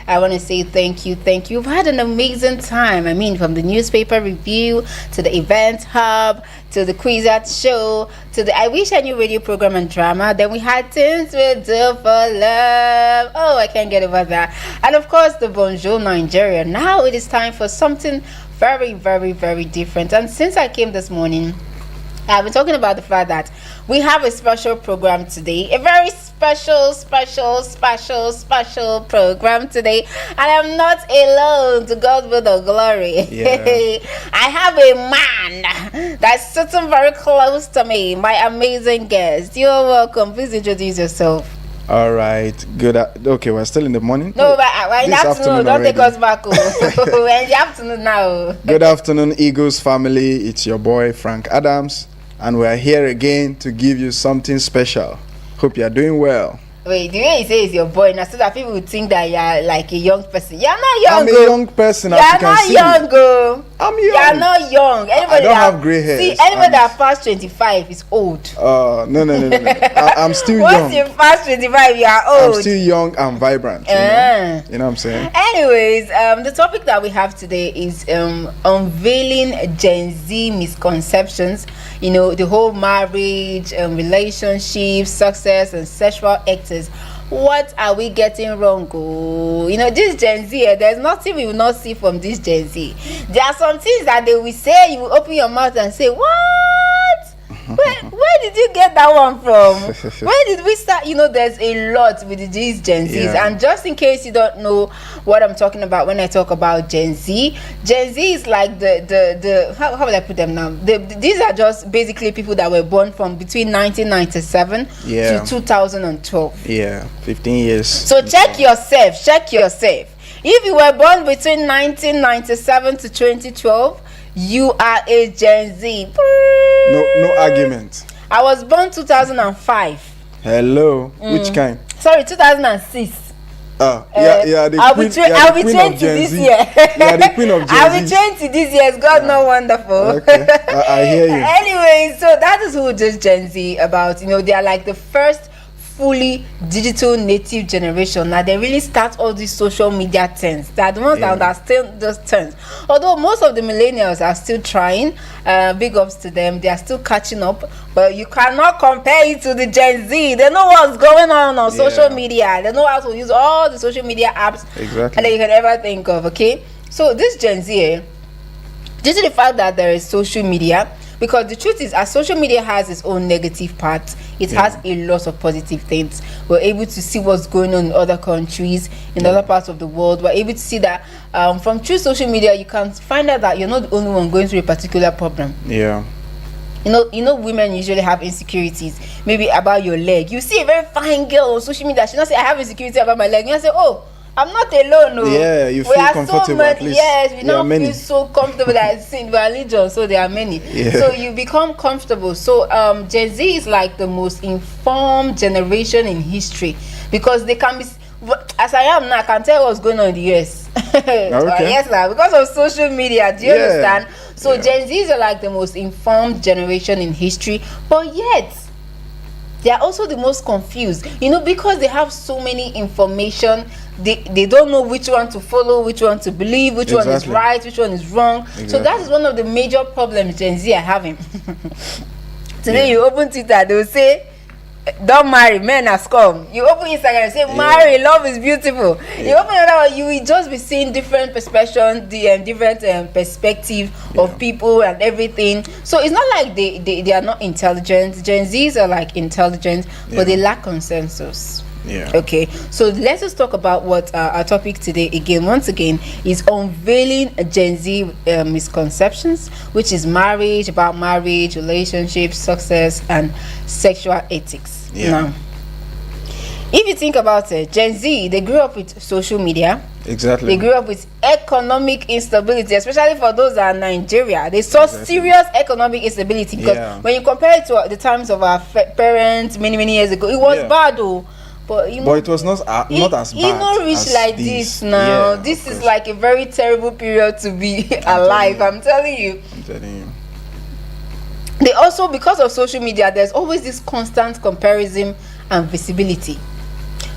I want to say thank you. We've had an amazing time. I mean, from the newspaper review to the event hub to the quiz art show to the I Wish I Knew radio program and drama. Then we had Things We Do for Love. Oh, I can't get over that. And of course, the Bonjour Nigeria. Now it is time for something very, very, very different. And since I came this morning, I've been talking about the fact that we have a special program today, a very special program today, and I'm not alone. To God be the glory. Yeah. I have a man that's sitting very close to me, my amazing guest. You're welcome. Please introduce yourself. All right. Good. Okay, we're still in the morning. No, but in the This afternoon, don't take us back. We're in the afternoon now. Good afternoon, Eagles family. It's your boy Frank Adams, and we're here again to give you something special. Hope you're doing well. Wait, the way you say it's your boy, now so that people would think that you're like a young person. You're not young. I'm a young person, as you can see. You're not young, girl. I'm young. You're not young. I don't have grey hair. See, anybody that passed 25 is old. No. I'm still Once young. you pass 25, you are old. I'm still young and vibrant. You know what I'm saying? Anyways, the topic that we have today is unveiling Gen Z misconceptions. You know, the whole marriage, relationships, success, and sexual acts. What are we getting wrong? Oh, you know, this Gen Z, there's nothing we will not see from this Gen Z. There are some things that they will say, you will open your mouth and say, what? Where did you get that one from? Where did we start? You know, there's a lot with these Gen Zs. Yeah. And just in case you don't know what I'm talking about when I talk about Gen Z is like the how will I put them now? These are just basically people that were born from between 1997 Yeah. to 2012. Yeah, 15 years. So check yourself. If you were born between 1997 to 2012, you are a Gen Z. No argument. I was born 2005. Hello. Which kind? Sorry, 2006. The I'll queen, be 20 Gen this Z. year. Yeah, the queen of Gen I'll be Z. 20 this year. It's God not wonderful. Okay, I hear you. Anyway, so that is who this Gen Z about. You know, they are like the first fully digital native generation. Now they really start all these social media trends. They're the ones that are still those trends. Although most of the millennials are still trying, big ups to them. They are still catching up, but you cannot compare it to the Gen Z. They know what's going on social media. They know how to use all the social media apps that you can ever think of. Okay, so this Gen Z, due to the fact that there is social media, because the truth is, as social media has its own negative parts, it has a lot of positive things. We're able to see what's going on in other countries, in other parts of the world. We're able to see that from through social media, you can find out that you're not the only one going through a particular problem. Yeah. You know, women usually have insecurities, maybe about your leg. You see a very fine girl on social media, she not say, I have insecurity about my leg. You say, oh, I'm not alone. No. Yeah, you feel comfortable. So many, at least. yes, we There are don't many. feel so comfortable that it's in religion, so there are many. Yeah. So you become comfortable. So Gen Z is like the most informed generation in history, because they can be, as I am now, I can tell what's going on in the US. Okay. Yes, now because of social media. Do you understand? So Yeah. Gen Zs are like the most informed generation in history, but yet they are also the most confused, you know, because they have so many information. They don't know which one to follow, which one to believe, which one is right, which one is wrong. So that is one of the major problems Gen Z are having. Today you open Twitter, they will say, don't marry, men are scum. You open Instagram and say, marry, love is beautiful. You open another one, you will just be seeing different perspectives, different perspective of people and everything. So it's not like they are not intelligent. Gen Zs are like intelligent, but they lack consensus. Yeah. Okay, so let's just talk about what our topic today once again is unveiling Gen Z misconceptions, which is about marriage, relationships, success, and sexual ethics. Yeah. Now, if you think about it, Gen Z, they grew up with social media. Exactly. They grew up with economic instability, especially for those that are Nigeria. They saw serious economic instability, because when you compare it to the times of our parents many years ago, it was bad though. But you know, it was not as bad. It not reach like this now. Yeah, this is like a very terrible period to be alive. I'm telling you. They also, because of social media, there's always this constant comparison and visibility.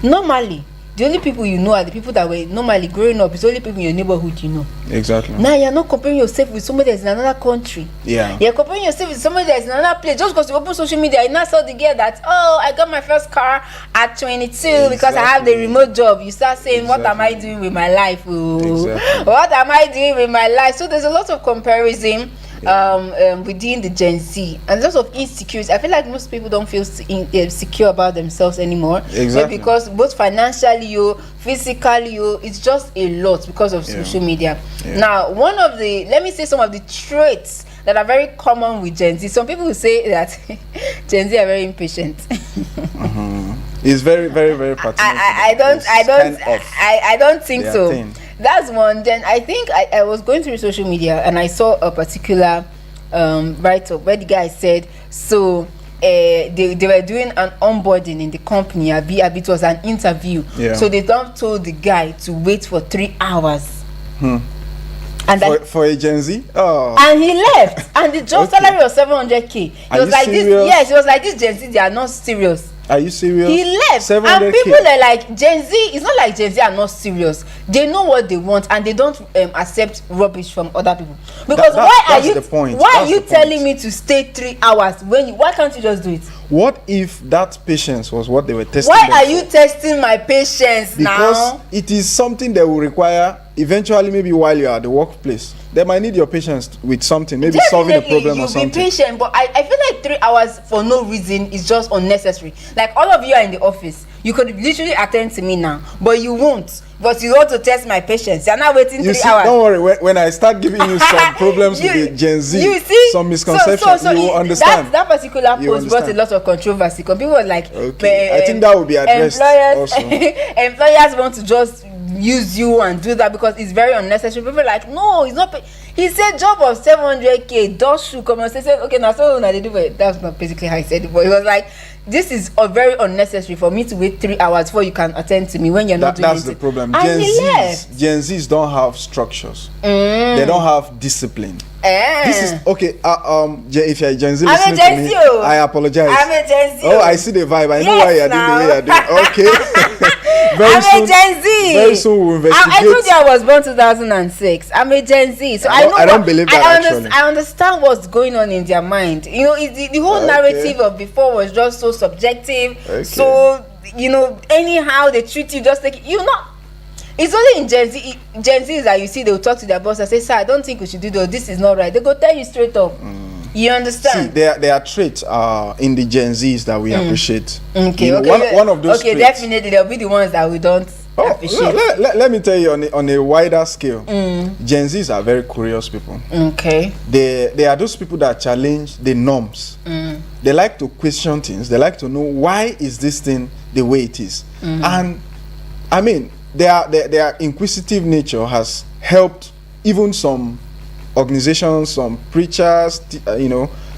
Normally, the only people you know are the people that were normally growing up. It's only people in your neighborhood you know. Exactly. Now you're not comparing yourself with somebody that's in another country. Yeah. You're comparing yourself with somebody that's in another place. Just because you open social media, you now saw the girl that, oh, I got my first car at 22 because I have the remote job. You start saying, what am I doing with my life? Oh, what am I doing with my life? So there's a lot of comparison within the Gen Z, and lots of insecurity. I feel like most people don't feel secure about themselves anymore. Exactly. Because both financially, physically, it's just a lot because of social media. Now, let me say some of the traits that are very common with Gen Z. Some people will say that Gen Z are very impatient. It's very, very, very particular. I don't think so. That's one. Then I think I was going through social media and I saw a particular write-up where the guy said, so they were doing an onboarding in the company. It was an interview. So they told the guy to wait for 3 hours. And for a Gen Z? Oh. And he left. And the job salary was 700K. He was like serious? this. Yes, he was like, this Gen Z, they are not serious. Are you serious? He left. And 700K. people are like, Gen Z, it's not like Gen Z are not serious. They know what they want and they don't accept rubbish from other people. Because why are you telling me to stay 3 hours why can't you just do it? What if that patience was what they were testing? Why are you testing my patience now? Because it is something that will require eventually, maybe while you are at the workplace, they might need your patience with something, maybe solving a problem or something. You'll be patient, but I feel like 3 hours for no reason is just unnecessary. Like all of you are in the office, you could literally attend to me now, but you won't. But you want to test my patience. You're not waiting 3 hours. Don't worry. When I start giving you some problems with the Gen Z, some misconceptions, you will understand. That particular post brought a lot of controversy. Because people were like, I think that will be addressed also. Employers want to just use you and do that because it's very unnecessary. People are like, no, it's not. He said job of 700K. Does should come and say, okay, now so they do it. That's not basically how he said it, but it was like, this is very unnecessary for me to wait 3 hours before you can attend to me when you're not doing That's it. the problem. And Gen Zs don't have structures. They don't have discipline. This is okay. If you're a Gen Z listening to me, I apologize. I'm a Gen Z. Oh, I see the vibe. I know why you're doing the way you're doing. Okay. I'm a Gen Z. Very soon we'll investigate. I told you I was born 2006. I'm a Gen Z, so I know. I don't believe that actually. I understand what's going on in their mind. You know, the whole narrative of before was just so subjective. So anyhow they treat you, just take you know. It's only in Gen Zs that you see they'll talk to their boss and say, sir, I don't think we should do this. This is not right. They go tell you straight up. You understand? See, there are traits in the Gen Zs that we appreciate. Okay, one of those traits. Definitely there'll be the ones that we don't appreciate. Let me tell you on a wider scale, Gen Zs are very curious people. Okay. They are those people that challenge the norms. They like to question things. They like to know why is this thing the way it is. And I mean, their inquisitive nature has helped even some organizations, some preachers,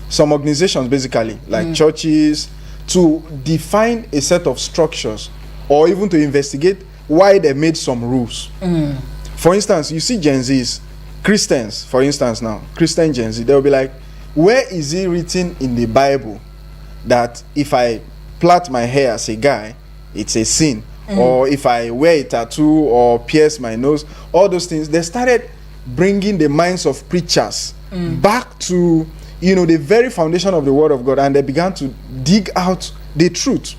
some organizations basically like churches, to define a set of structures or even to investigate why they made some rules. For instance, you see Gen Zs, Christians, for instance now, Christian Gen Z, they'll be like, where is it written in the Bible that if I plait my hair as a guy, it's a sin? Or if I wear a tattoo or pierce my nose, all those things, they started bringing the minds of preachers back to the very foundation of the Word of God, and they began to dig out the truth.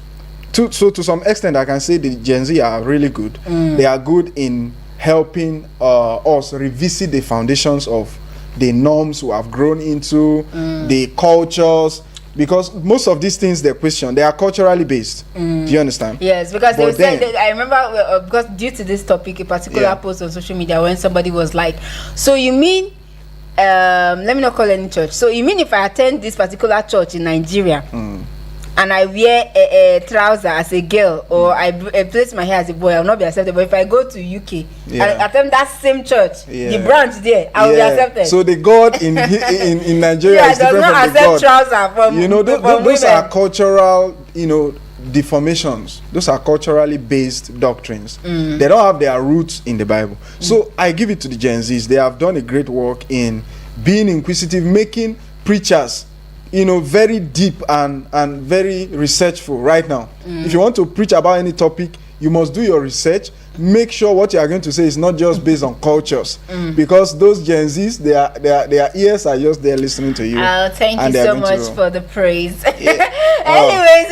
So to some extent, I can say the Gen Z are really good. They are good in helping us revisit the foundations of the norms we have grown into, the cultures. Because most of these things they question, they are culturally based. Do you understand? Yes, because they said I remember because due to this topic, a particular post on social media when somebody was like, so you mean let me not call any church, so you mean if I attend this particular church in Nigeria and I wear a trouser as a girl, or I place my hair as a boy, I will not be accepted. But if I go to UK and attend that same church, the branch there, I will be accepted. So the God in Nigeria is different from the God. Trouser from those are cultural, deformations. Those are culturally based doctrines. They don't have their roots in the Bible. So I give it to the Gen Zs. They have done a great work in being inquisitive, making preachers very deep and very researchful right now. If you want to preach about any topic, you must do your research. Make sure what you are going to say is not just based on cultures, because those Gen Zs, their ears are just there listening to you. Thank you so much for the praise. Yeah. Anyways,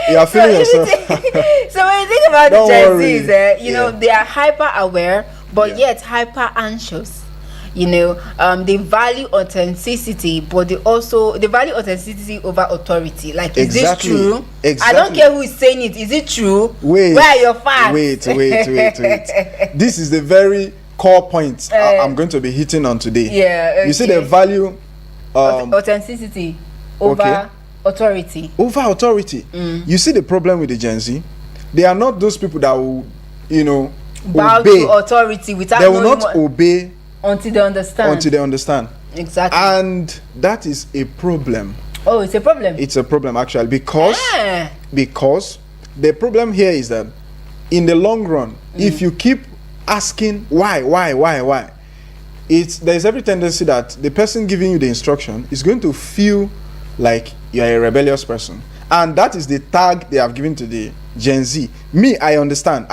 you are feeling yourself. So when you think about the Gen Zs, you know, they are hyper aware, but yet hyper anxious. You know, they value authenticity, but they value authenticity over authority. Like, is this true? I don't care who is saying it. Is it true? Where are your facts? Wait. This is the very core point I'm going to be hitting on today. Yeah. Okay. You see, they value authenticity over authority. Over authority. You see the problem with the Gen Z? They are not those people that will, you know, bow obey. To authority without. They will not obey until they understand. Exactly. And that is a problem. Oh, it's a problem. It's a problem, actually, because the problem here is that in the long run, if you keep asking why, there's every tendency that the person giving you the instruction is going to feel like you're a rebellious person. And that is the tag they have given to the Gen Z. Me, I understand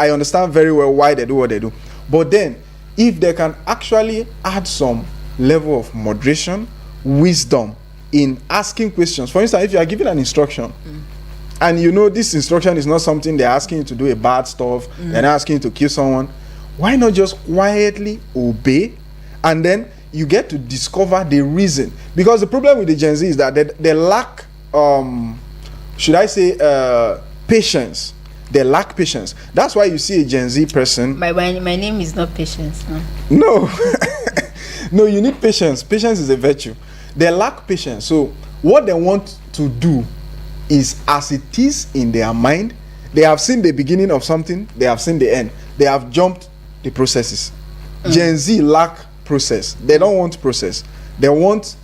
very well why they do what they do. But then, if they can actually add some level of moderation, wisdom in asking questions. For instance, if you are given an instruction and you know this instruction is not something they're asking you to do a bad stuff, they're not asking you to kill someone, why not just quietly obey, and then you get to discover the reason? Because the problem with the Gen Z is that they lack patience. They lack patience. That's why you see a Gen Z person. My name is not patience. No. No, you need patience. Patience is a virtue. They lack patience. So what they want to do is as it is in their mind. They have seen the beginning of something. They have seen the end. They have jumped the processes. Gen Z lack process. They don't want process. They want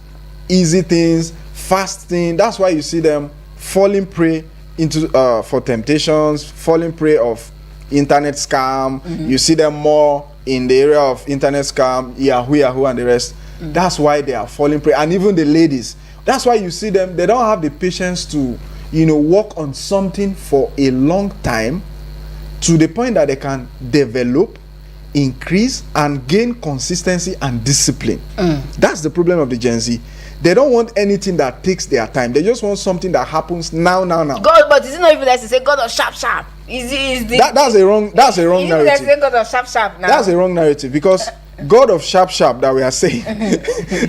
easy things, fast things. That's why you see them falling prey into for temptations, falling prey of internet scam. You see them more in the area of internet scam, Yahoo, and the rest. That's why they are falling prey. And even the ladies, that's why you see them, they don't have the patience to, you know, work on something for a long time to the point that they can develop, increase, and gain consistency and discipline. That's the problem of the Gen Z. They don't want anything that takes their time. They just want something that happens now. God, but is it not even nice to say God of sharp? That's a wrong narrative. Say God of sharp now. That's a wrong narrative, because God of sharp that we are saying,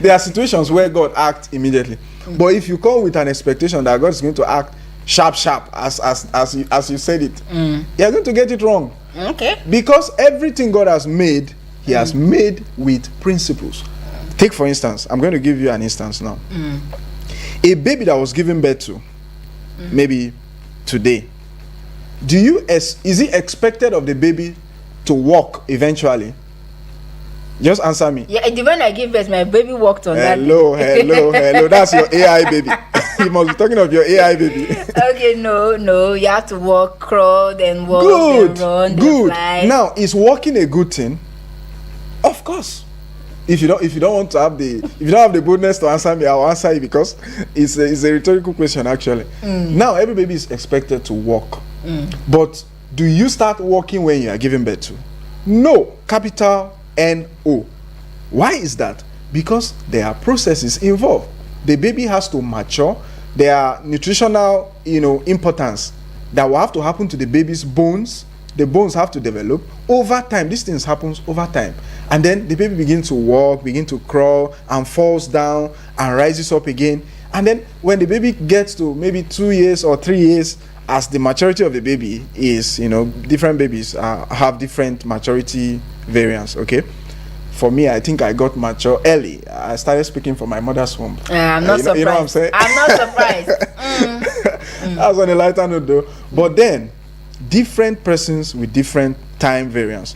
there are situations where God acts immediately. But if you come with an expectation that God is going to act sharp, as you said it, you're going to get it wrong. Okay. Because everything God has made, He has made with principles. Take, for instance, I'm going to give you an instance now. A baby that was given birth to, maybe today, is it expected of the baby to walk eventually? Just answer me. Yeah, the when I gave birth, my baby walked on that. Hello. That's your AI baby. You must be talking of your AI baby. Okay, no. You have to walk, crawl, then walk, then run, then fly. Now, is walking a good thing? Of course. If you don't want to have if you don't have the boldness to answer me, I'll answer you, because it's a rhetorical question actually. Now every baby is expected to walk, but do you start walking when you are giving birth to? No, capital No. Why is that? Because there are processes involved. The baby has to mature. There are nutritional, importance that will have to happen to the baby's bones. The bones have to develop over time. These things happens over time, and then the baby begins to walk, begin to crawl, and falls down and rises up again. And then when the baby gets to maybe 2 years or 3 years, as the maturity of the baby is, different babies have different maturity variants. Okay, for me, I think I got mature early. I started speaking from my mother's womb. I'm not surprised. You know what I'm saying? I'm not surprised. That's on a lighter note, though. But then, different persons with different time variants.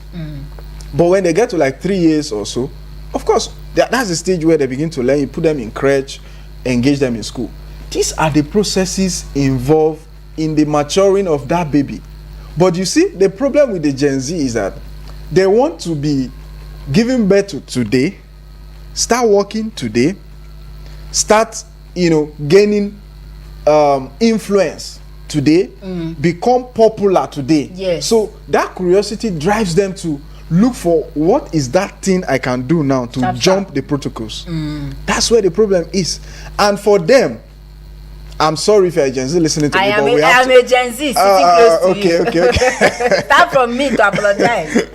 But when they get to like 3 years or so, of course, that's the stage where they begin to learn. You put them in crèche, engage them in school. These are the processes involved in the maturing of that baby. But you see, the problem with the Gen Z is that they want to be giving birth to today, start working today, start, gaining influence today become popular today. Yes. So that curiosity drives them to look for what is that thing I can do now to jump the protocols. That's where the problem is. And for them, I'm sorry if you're a Gen Z listening to me, but we have I'm a Gen Z sitting close to you. Okay. Start from me to apologize.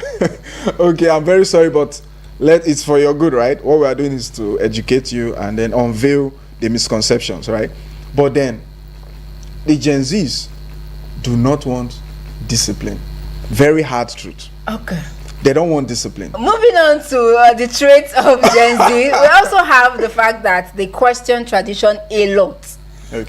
Okay, I'm very sorry, but it's for your good, right? What we are doing is to educate you and then unveil the misconceptions, right? But then the Gen Zs do not want discipline. Very hard truth. Okay. They don't want discipline. Moving on to the traits of Gen Z, we also have the fact that they question tradition a lot,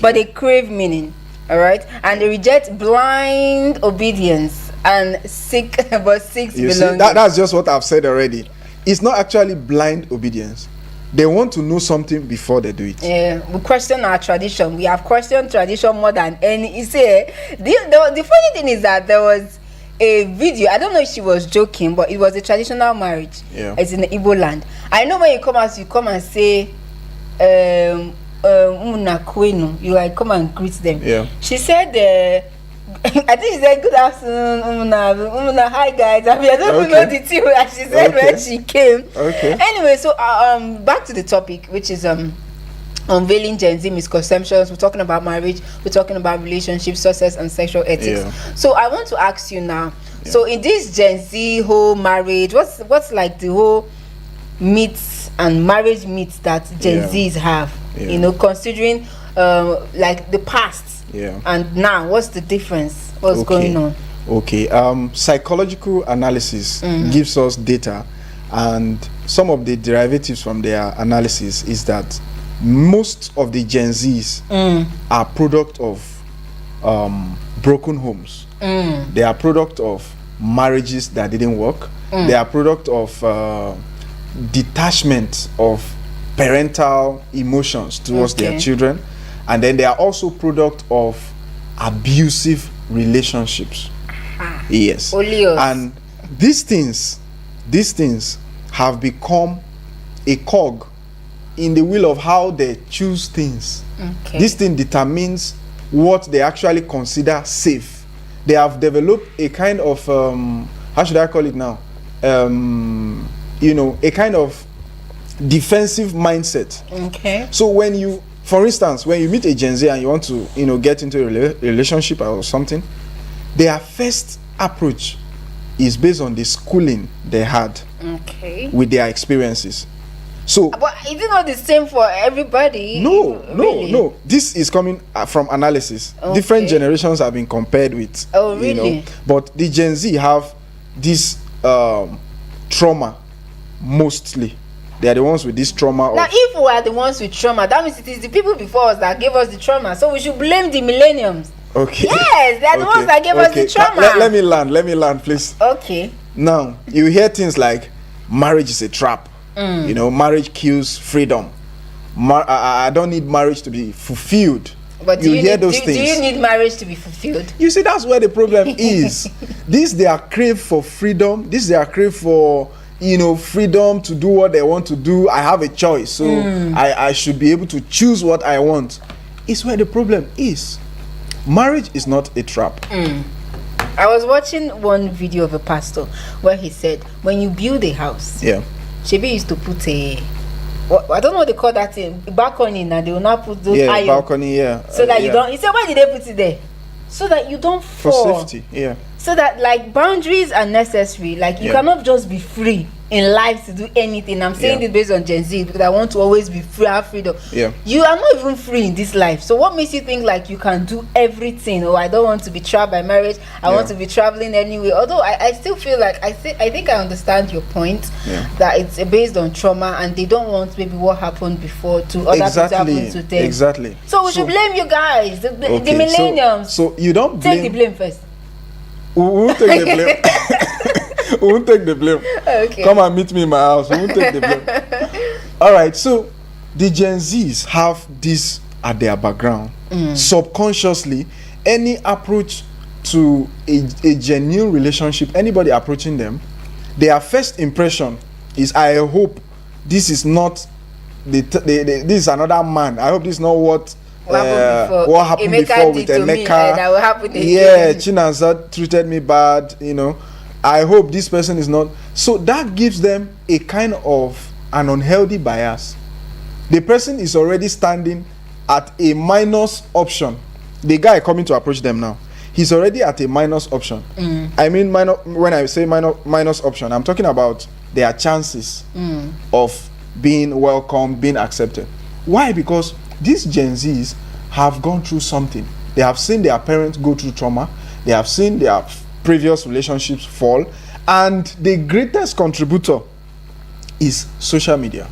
but they crave meaning. All right, and they reject blind obedience and seek belonging. See, that's just what I've said already. It's not actually blind obedience. They want to know something before they do it. Yeah, we question our tradition. We have questioned tradition more than any. You see, the funny thing is that there was a video. I don't know if she was joking, but it was a traditional marriage. Yeah, it's in the Igbo land. I know when you come out, you come and say, you like come and greet them. Yeah. She said, I think she said, "Good afternoon, Umuna, hi guys." I mean, I don't even know the team that she said when she came. Okay. Anyway, so back to the topic, which is unveiling Gen Z misconceptions. We're talking about marriage. We're talking about relationships, success, and sexual ethics. Yeah. So I want to ask you now. Yeah. So in this Gen Z whole marriage, what's like the whole myths and marriage myths that Gen Zs have? Yeah. You know, considering like the past. Yeah. And now, what's the difference? What's going on? Okay. Psychological analysis gives us data, and some of the derivatives from their analysis is that most of the Gen Zs are product of broken homes. They are product of marriages that didn't work. They are product of detachment of parental emotions towards their children. And then they are also product of abusive relationships. Yes. And these things have become a cog in the wheel of how they choose things. This thing determines what they actually consider safe. They have developed a kind of how should I call it now? You know, a kind of defensive mindset. So when you, for instance, when you meet a Gen Z and you want to, you know, get into a relationship or something, their first approach is based on the schooling they had with their experiences. So, but is it not the same for everybody? No. This is coming from analysis. Different generations have been compared with. Oh, really? You know, but the Gen Z have this trauma mostly. They are the ones with this trauma. Now, if we are the ones with trauma, that means it is the people before us that gave us the trauma. So we should blame the millenniums. Okay. Yes, they are the ones that gave us the trauma. Let me land, please. Okay. Now, you hear things like marriage is a trap. You know, marriage kills freedom. I don't need marriage to be fulfilled. But you hear those things. Do you need marriage to be fulfilled? You see, that's where the problem is. This they are crave for freedom. This they are crave for, you know, freedom to do what they want to do. I have a choice, so I should be able to choose what I want. It's where the problem is. Marriage is not a trap. I was watching one video of a pastor where he said, when you build a house, Shebi used to put I don't know what they call that thing, balcony, and they will not put those iron. Balcony, so that you don't. He said, why did they put it there? So that you don't fall. For safety, So that, like, boundaries are necessary. Like, you cannot just be free in life to do anything. I'm saying this based on Gen Z because I want to always be free, have freedom. You are not even free in this life. So what makes you think like you can do everything? Oh, I don't want to be trapped by marriage. I want to be traveling anyway. Although I still feel like I think I understand your point that it's based on trauma and they don't want maybe what happened before to other people happen to them. Exactly. So we should blame you guys, the millennials. So you don't blame. Take the blame first. We won't take the blame. We won't take the blame. Okay. Come and meet me in my house. We won't take the blame. All right. So the Gen Zs have this at their background. Subconsciously, any approach to a genuine relationship, anybody approaching them, their first impression is, I hope this is not this is another man. I hope this is not what what happened before with Emeka. That will happen again. Yeah, Chinanza treated me bad, you know. I hope this person is not. So that gives them a kind of an unhealthy bias. The person is already standing at a minus option. The guy coming to approach them now, he's already at a minus option. I mean, when I say minus option, I'm talking about their chances of being welcome, being accepted. Why? Because these Gen Zs have gone through something. They have seen their parents go through trauma. They have seen their previous relationships fall. And the greatest contributor is social media.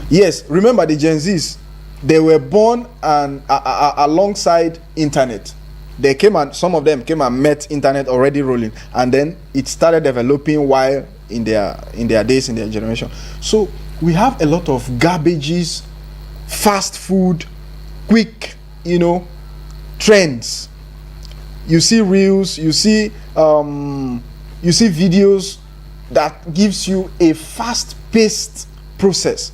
Yes, remember the Gen Zs, they were born and alongside internet. They came and some of them came and met internet already rolling, and then it started developing while in their days, in their generation. So we have a lot of garbages, fast food, quick, you know, trends. You see reels, you see videos that gives you a fast-paced process.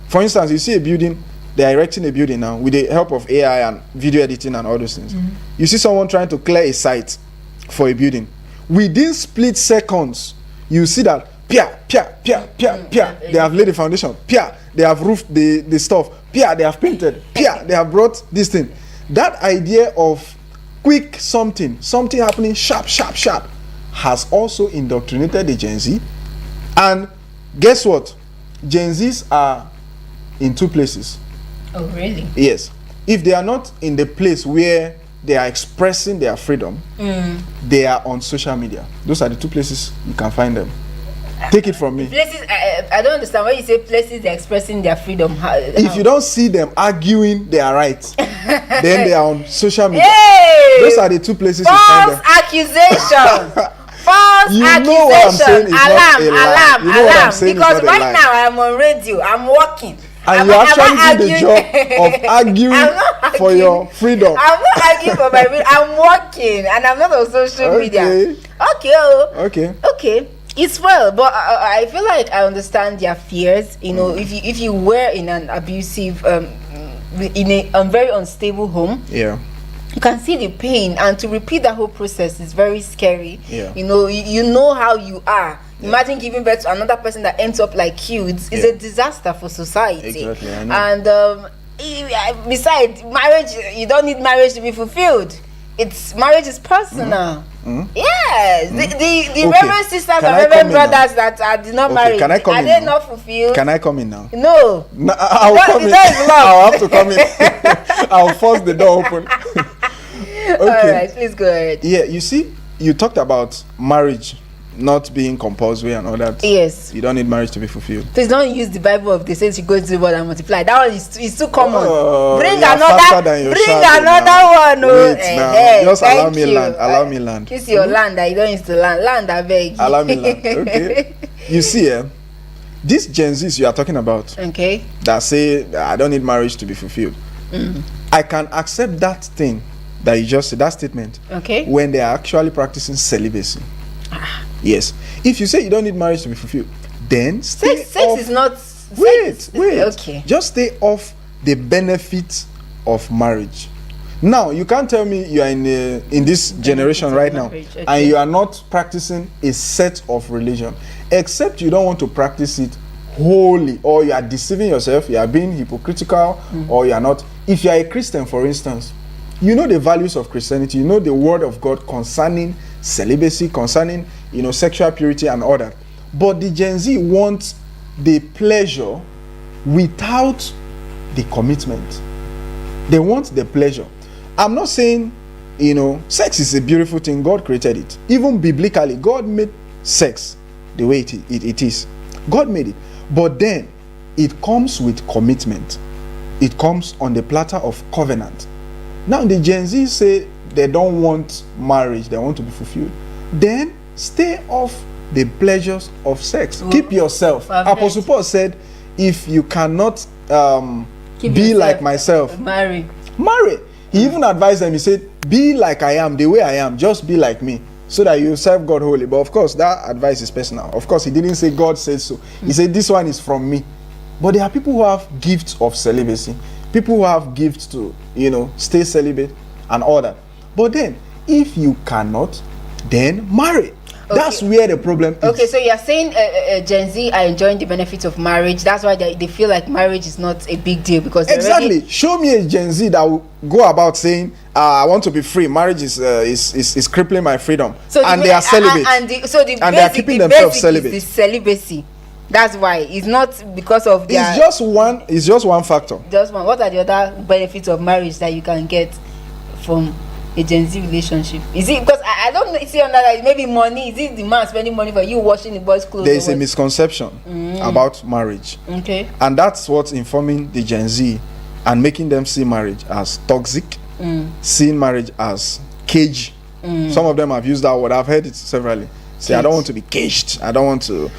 For instance, you see a building, they are erecting a building now with the help of AI and video editing and all those things. You see someone trying to clear a site for a building. Within split seconds, you see that they have laid the foundation, they have roofed the stuff, they have painted, they have brought this thing. That idea of quick something happening sharp has also indoctrinated the Gen Z. And guess what? Gen Zs are in two places. Oh, really? Yes. If they are not in the place where they are expressing their freedom, they are on social media. Those are the two places you can find them. Take it from me. Places, I don't understand when you say places they're expressing their freedom. If you don't see them arguing their rights, then they are on social media. Hey! Those are the two places you find them. Accusation. False accusation. Alarm. Because right now I'm on radio. I'm working. And you're actually doing the job of arguing for your freedom. I'm not arguing for my freedom. I'm working and I'm not on social media. Okay. It's well, but I feel like I understand their fears. You know, if you were in an abusive, in a very unstable home, you can see the pain, and to repeat that whole process is very scary. You know, you know how you are. Imagine giving birth to another person that ends up like you. It's a disaster for society. Exactly, I know. And besides, marriage, you don't need marriage to be fulfilled. Marriage is personal. Yes, the Reverend sisters and Reverend brothers that are not married, are they not fulfilled? Can I come in now? No. I'll come in. I'll have to come in. I'll force the door open. All right, please go ahead. Yeah, you see, you talked about marriage not being compulsory and all that. Yes. You don't need marriage to be fulfilled. Please don't use the Bible of the saints you go to the world and multiply. That one is too common. Bring another one. Just allow me land. Allow me land. Kiss your land that you don't use to land. Land, I beg. Allow me land. Okay. You see, these Gen Zs you are talking about, that say I don't need marriage to be fulfilled. I can accept that thing that you just said, that statement, when they are actually practicing celibacy. Yes. If you say you don't need marriage to be fulfilled, then sex is not. Wait. Okay. Just stay off the benefits of marriage. Now you can't tell me you are in this generation right now, and you are not practicing a set of religion, except you don't want to practice it wholly, or you are deceiving yourself, you are being hypocritical, or you are not. If you are a Christian, for instance, you know the values of Christianity, you know the word of God concerning celibacy, concerning, you know, sexual purity and all that. But the Gen Z wants the pleasure without the commitment. They want the pleasure. I'm not saying, you know, sex is a beautiful thing. God created it. Even biblically, God made sex the way it is. God made it. But then it comes with commitment. It comes on the platter of covenant. Now the Gen Z say they don't want marriage, they want to be fulfilled. Then stay off the pleasures of sex. Keep yourself. Apostle Paul said, if you cannot be like myself, marry. He even advised them, he said, be like I am, the way I am, just be like me, so that you serve God wholly. But of course, that advice is personal. Of course, he didn't say God said so. He said, this one is from me. But there are people who have gifts of celibacy. people who have gifts to, you know, stay celibate and all that. But then, if you cannot, then marry. Okay. That's where the problem is. Okay, so you're saying Gen Z are enjoying the benefits of marriage. That's why they feel like marriage is not a big deal because exactly. Show me a Gen Z that will go about saying, "I want to be free. Marriage is crippling my freedom," so and they are celibate. And they are keeping themselves celibate. The celibacy. That's why it's not because of their. It's just one. It's just one factor. Just one. What are the other benefits of marriage that you can get from a Gen Z relationship? Is it because I don't see on that maybe money? Is it the man spending money for you washing the boys' clothes? There is a misconception about marriage. Okay. And that's what's informing the Gen Z and making them see marriage as toxic, seeing marriage as cage. Some of them have used that word. I've heard it severally. Say, I don't want to be caged. I don't want to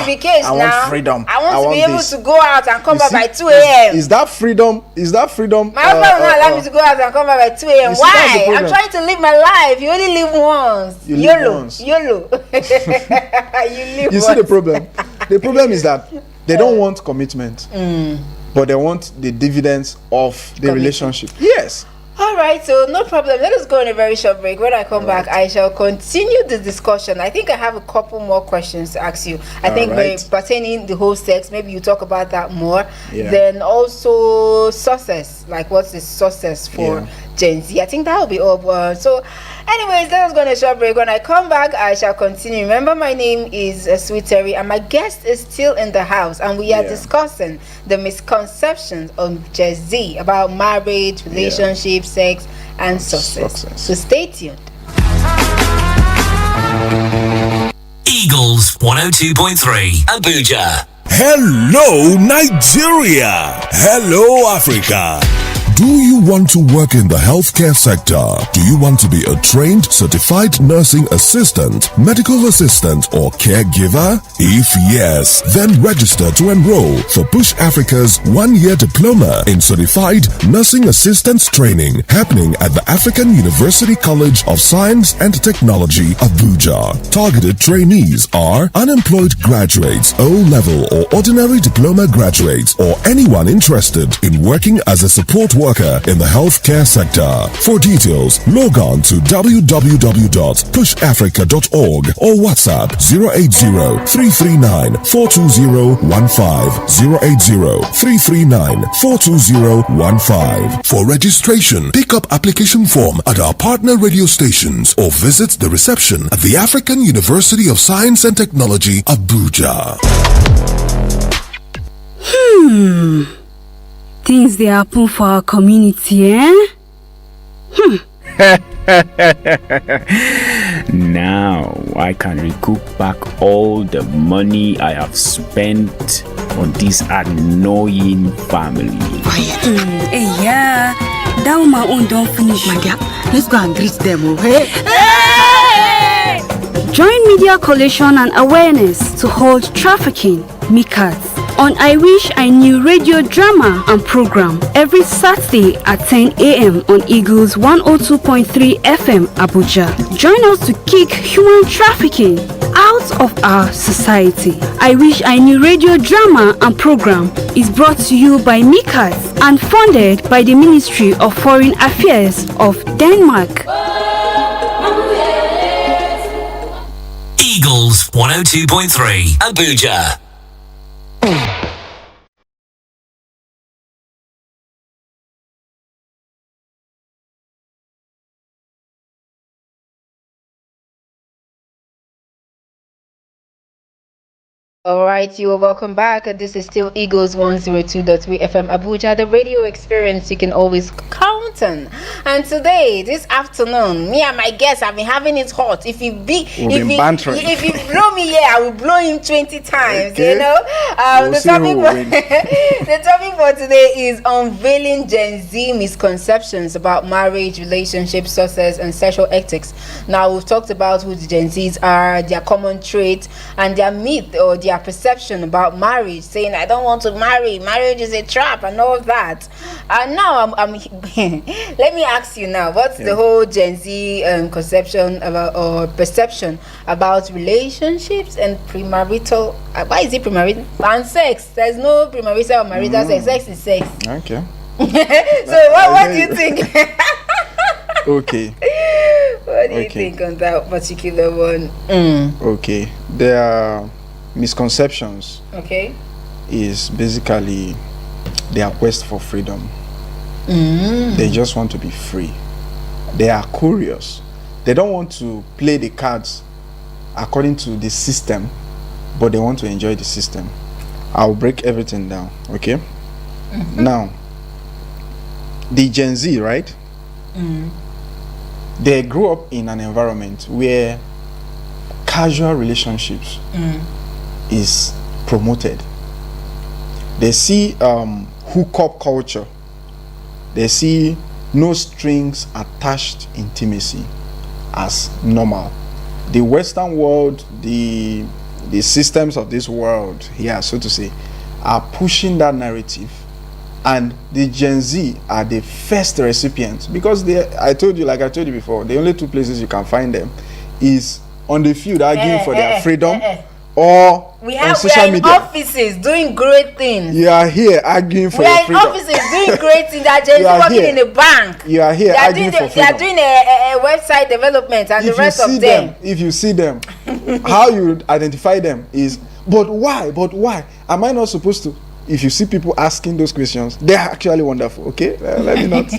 be caged. I want freedom. I want to be able to go out and come back by 2 a.m. Is that freedom? My husband will not allow me to go out and come back by 2 a.m. Why? I'm trying to live my life. You only live once. You YOLO. live once. YOLO. You see the problem? The problem is that they don't want commitment, but they want the dividends of the relationship. Yes. All right, so no problem. Let us go on a very short break. When I come back, I shall continue the discussion. I think I have a couple more questions to ask you. I think pertaining the whole sex, maybe you talk about that more. Yeah. Then also success, like what's the success for Gen Z? I think that will be all. So anyways, let us go on a short break. When I come back, I shall continue. Remember, my name is Sweet Terry, and my guest is still in the house, and we are discussing the misconceptions of Gen Z about marriage, relationships, sex, and success. So stay tuned. Eagles 102.3 Abuja. Hello, Nigeria. Hello, Africa. Do you want to work in the healthcare sector? Do you want to be a trained, certified nursing assistant, medical assistant, or caregiver? If yes, then register to enroll for Push Africa's 1-year diploma in certified nursing assistance training happening at the African University College of Science and Technology, Abuja. Targeted trainees are unemployed graduates, O-level or ordinary diploma graduates, or anyone interested in working as a support worker in the healthcare sector. For details, log on to www.pushafrica.org or WhatsApp 080-339-42015, 080-339-42015. For registration, pick up application form at our partner radio stations or visit the reception at the African University of Science and Technology, Abuja. Things they happen for our community, eh? Now I can recoup back all the money I have spent on this annoying family. Hey, yeah, that one my own don't finish. My dear, let's go and greet them, okay? Hey! Join Media Coalition and Awareness to hold trafficking, MICAT, on I Wish I Knew radio drama and program every Saturday at 10 a.m. on Eagles 102.3 FM Abuja. Join us to kick human trafficking out of our society. I Wish I Knew radio drama and program is brought to you by MICAT and funded by the Ministry of Foreign Affairs of Denmark. Eagles 102.3 Abuja. All right, you are welcome back. This is still Eagles 102.3 FM Abuja, the radio experience you can always count on. And today, this afternoon, me and my guests have been having it hot. If you blow me here, I will blow him 20 times. Okay. You know, the topic for today is unveiling Gen Z misconceptions about marriage, relationships, success, and sexual ethics. Now, we've talked about who the Gen Zs are, their common traits, and their myth or their perception about marriage, saying I don't want to marry, marriage is a trap, and all that. And now I'm let me ask you now, what's the whole Gen Z conception about or perception about relationships and premarital? Why is it premarital and sex? There's no premarital or marital sex. Sex is sex. Okay. So what do you think? Okay. What do you think on that particular one? Okay. There are misconceptions. Okay. Is basically their quest for freedom. They just want to be free. They are curious. They don't want to play the cards according to the system, but they want to enjoy the system. I'll break everything down, okay? Now, the Gen Z, right? They grew up in an environment where casual relationships is promoted. They see hookup culture. They see no strings attached intimacy as normal. The Western world, the systems of this world here, so to say, are pushing that narrative, and the Gen Z are the first recipients, because I told you before, the only two places you can find them is on the field arguing for their freedom, or we on are social in media. offices doing great things. You are here arguing for We your are in freedom. offices doing great things. They are Gen Z You are working here. in a bank. You are here They are arguing doing for they are freedom. doing a website development and the rest of them. If you see them, how you identify them is, but why? Am I not supposed to? If you see people asking those questions, they are actually wonderful. Okay, let me not.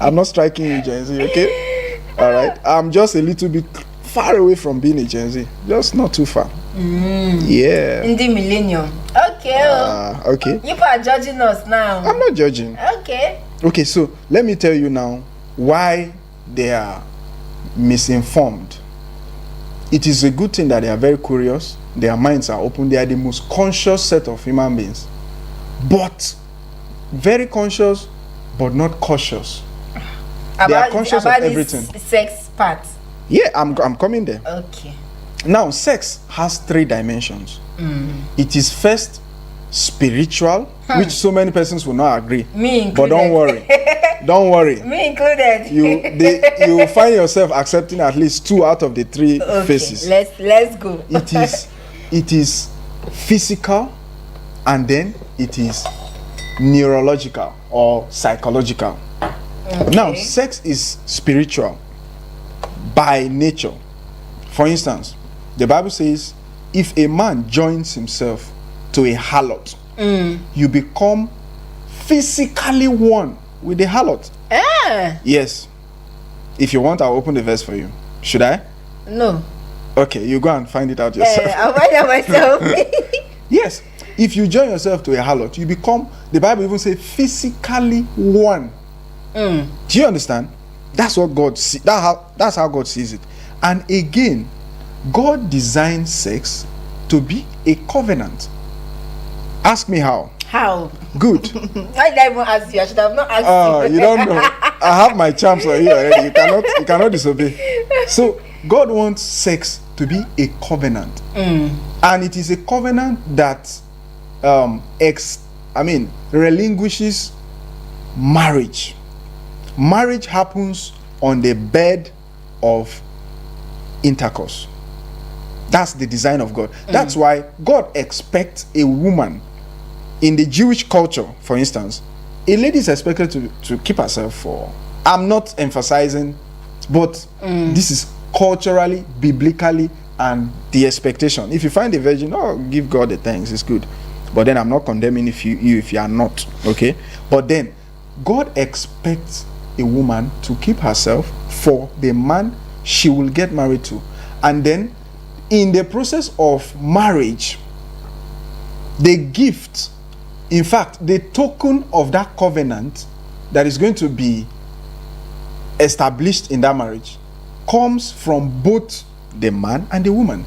I'm not striking you, Gen Z. Okay, all right. I'm just a little bit far away from being a Gen Z, just not too far. Yeah. In the millennium. Okay. Okay. You people are judging us now. I'm not judging. Okay. Okay, so let me tell you now why they are misinformed. It is a good thing that they are very curious. Their minds are open. They are the most conscious set of human beings, but very conscious, but not cautious. They are conscious of everything. Sex part. Yeah, I'm coming there. Okay. Now, sex has 3 dimensions. It is first spiritual, which so many persons will not agree. Me included. But don't worry. Don't worry. Me included. You will find yourself accepting at least 2 out of the 3 phases. Let's go. It is physical, and then it is neurological or psychological. Okay. Now, sex is spiritual by nature. For instance, the Bible says, if a man joins himself to a harlot, you become physically one with the harlot. Yes. If you want, I'll open the verse for you. Should I? No. Okay, you go and find it out yourself. I'll find out myself. Yes. If you join yourself to a harlot, you become, the Bible even says, physically one. Do you understand? That's what God sees. That's how God sees it. And again, God designed sex to be a covenant. Ask me how. How? Good. Why did I even ask you? I should have not asked you. You don't know. I have my charms for you already. You cannot disobey. So God wants sex to be a covenant, and it is a covenant that relinquishes marriage. Marriage happens on the bed of intercourse. That's the design of God. That's why God expects a woman. In the Jewish culture, for instance, a lady is expected to keep herself for. I'm not emphasizing, but this is culturally, biblically, and the expectation. If you find a virgin, give God the thanks, it's good. But then I'm not condemning if you are not, okay? But then God expects a woman to keep herself for the man she will get married to. And then in the process of marriage, the gift, in fact, the token of that covenant that is going to be established in that marriage comes from both the man and the woman.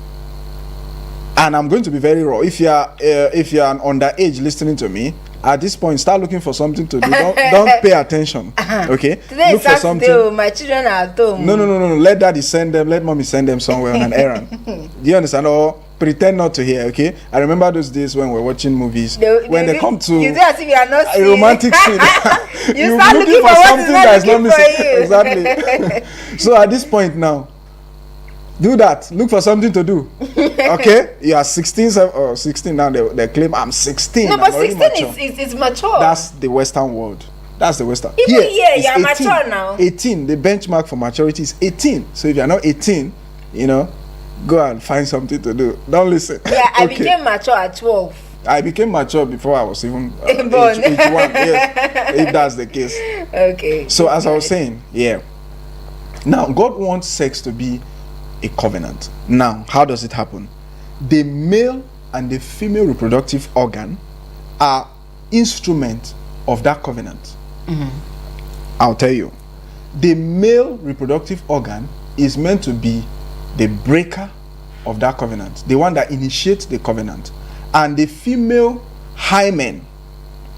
And I'm going to be very raw. If you are an underage listening to me, at this point, start looking for something to do. Don't pay attention. Okay? Today Look is for Saturday. something. My children are at home. No. Let daddy send them. Let mommy send them somewhere on an errand. Do you understand? Or pretend not to hear. Okay? I remember those days when we're watching movies. When they come to you do as if you are not a romantic scene. You start looking for something that's not looking for you. Exactly. So at this point now, do that. Look for something to do. Okay? You are 16 or 16 now. They claim I'm 16. No, but I'm 16 is mature. That's the Western world. That's the Western. Even here, it's you're mature now. 18. The benchmark for maturity is 18. So if you're not 18, you know, go and find something to do. Don't listen. Yeah, I became mature at 12. I became mature before I was even born. age 1. Yes, if that's the case. Okay. So as I was saying, yeah. Now God wants sex to be a covenant. Now, how does it happen? The male and the female reproductive organ are instruments of that covenant. I'll tell you. The male reproductive organ is meant to be the breaker of that covenant, the one that initiates the covenant. And the female hymen,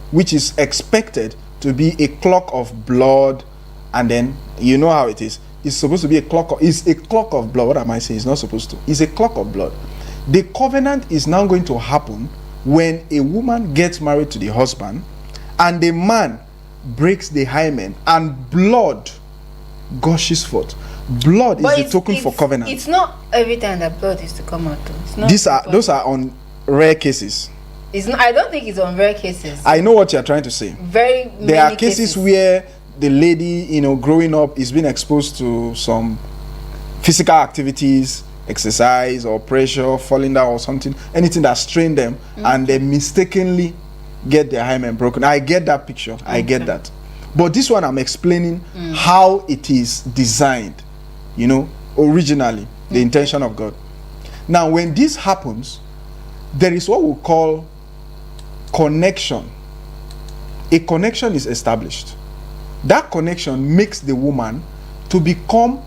which is expected to be a clock of blood, and then you know how it is. It's supposed to be a clock of blood. What am I saying? It's not supposed to. It's a clock of blood. The covenant is now going to happen when a woman gets married to the husband, and the man breaks the hymen, and blood gushes forth. Blood is the token for covenant. It's not every time that blood is to come out. It's not those are on rare cases. It's not. I don't think it's on rare cases. I know what you're trying to say. There are cases where the lady, you know, growing up is being exposed to some physical activities, exercise or pressure, falling down or something, anything that strained them, and they mistakenly get their hymen broken. I get that picture. I get that. But this one I'm explaining how it is designed, you know, originally, the intention of God. Now, when this happens, there is what we call connection. A connection is established. That connection makes the woman to become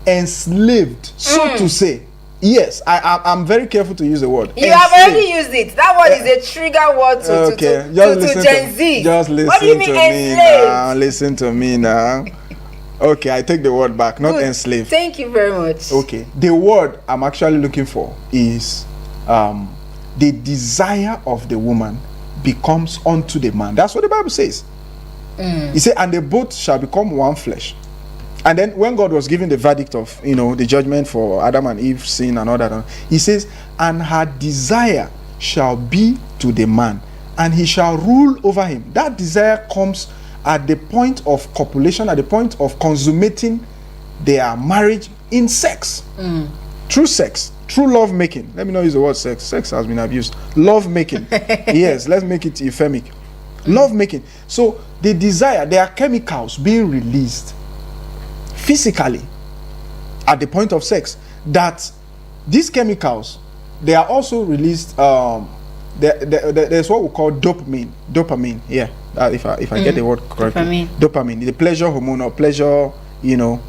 enslaved, so to say. Yes, I'm very careful to use the word. You have already used it. That word is a trigger word to Gen Z. Just listen what do you mean to me now. Listen to me now. Okay, I take the word back, not enslaved. Thank you very much. Okay, the word I'm actually looking for is the desire of the woman becomes unto the man. That's what the Bible says. He said, and they both shall become one flesh. And then when God was giving the verdict of, you know, the judgment for Adam and Eve's sin and all that, he says, and her desire shall be to the man, and he shall rule over him. That desire comes at the point of copulation, at the point of consummating their marriage in sex. True sex, true love making. Let me not use the word sex. Sex has been abused. Love making. Yes, let's make it euphemic. Love making. So the desire, there are chemicals being released physically at the point of sex, that these chemicals, they are also released. There's what we call dopamine. Yeah, if I get the word correctly. Dopamine, the pleasure hormone, or pleasure, you know,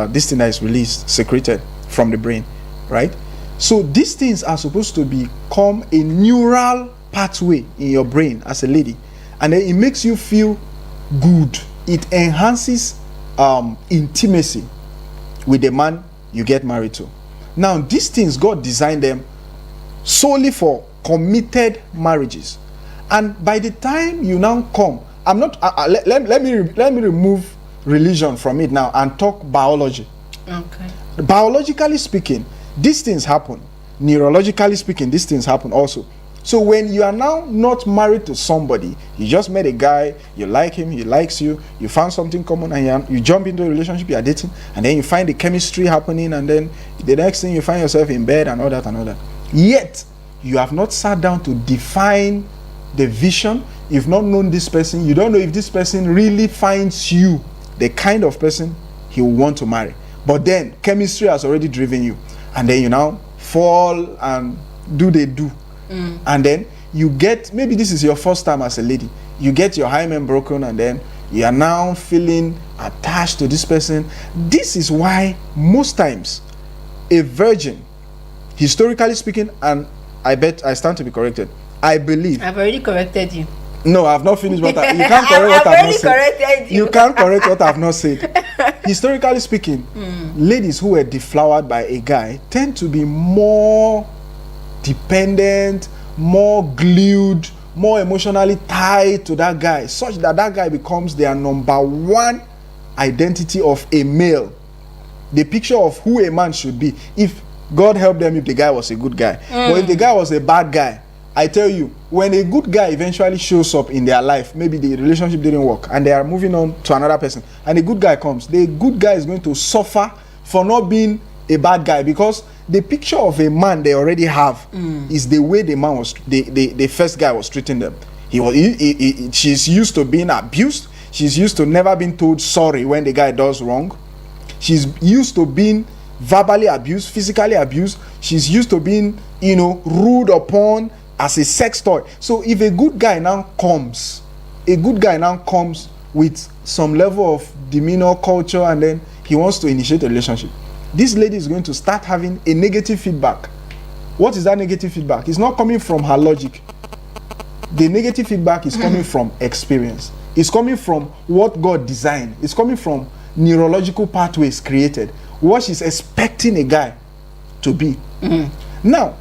this thing that is released, secreted from the brain, right? So these things are supposed to become a neural pathway in your brain as a lady, and then it makes you feel good. It enhances intimacy with the man you get married to. Now, these things, God designed them solely for committed marriages, and by the time you now come, I'm not. Let me remove religion from it now and talk biology. Okay. Biologically speaking, these things happen. Neurologically speaking, these things happen also. So when you are now not married to somebody, you just met a guy, you like him, he likes you, you found something common, and you jump into a relationship, you are dating, and then you find the chemistry happening, and then the next thing you find yourself in bed and all that and all that. Yet, you have not sat down to define the vision. You've not known this person. You don't know if this person really finds you the kind of person he will want to marry. But then, chemistry has already driven you. And then you now fall and do. And then you get, maybe this is your first time as a lady, you get your hymen broken, and then you are now feeling attached to this person. This is why most times a virgin, historically speaking, and I bet I stand to be corrected, I believe. I've already corrected you. No, I've not finished what you can't correct what I've not said. You can't correct what I've not said. Historically speaking, ladies who were deflowered by a guy tend to be more dependent, more glued, more emotionally tied to that guy, such that that guy becomes their number one identity of a male, the picture of who a man should be. If God help them if the guy was a good guy, but if the guy was a bad guy, I tell you, when a good guy eventually shows up in their life, maybe the relationship didn't work and they are moving on to another person, and a good guy comes, the good guy is going to suffer for not being a bad guy, because the picture of a man they already have is the way the man was, the first guy was treating them. She's used to being abused. She's used to never being told sorry when the guy does wrong. She's used to being verbally abused, physically abused. She's used to being, ruled upon as a sex toy. So if a good guy now comes with some level of demeanor, culture, and then he wants to initiate a relationship, this lady is going to start having a negative feedback. What is that negative feedback? It's not coming from her logic. The negative feedback is coming from experience. It's coming from what God designed. It's coming from neurological pathways created, what she's expecting a guy to be. Now,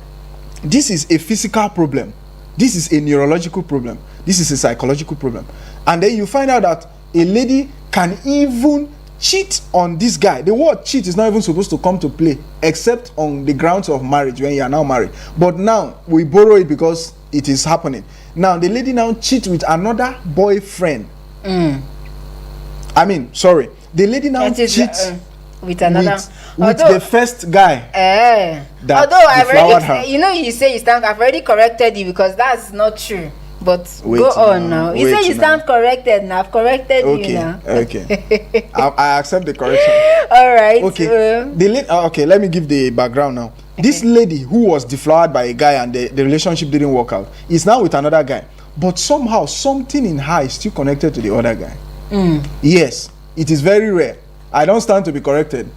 this is a physical problem. This is a neurological problem. This is a psychological problem. And then you find out that a lady can even cheat on this guy. The word cheat is not even supposed to come to play, except on the grounds of marriage, when you are now married. But now we borrow it because it is happening. Now the lady now cheats with another boyfriend. The lady now cheats with another, with the first guy. Although I've already, you say you stand. I've already corrected you because that's not true. But go on now. You say you stand corrected now. I've corrected you now. Okay. I accept the correction. All right. Okay. Okay. Let me give the background now. Okay. This lady who was deflowered by a guy and the relationship didn't work out is now with another guy. But somehow something in her is still connected to the other guy. Yes, it is very rare. I don't stand to be corrected.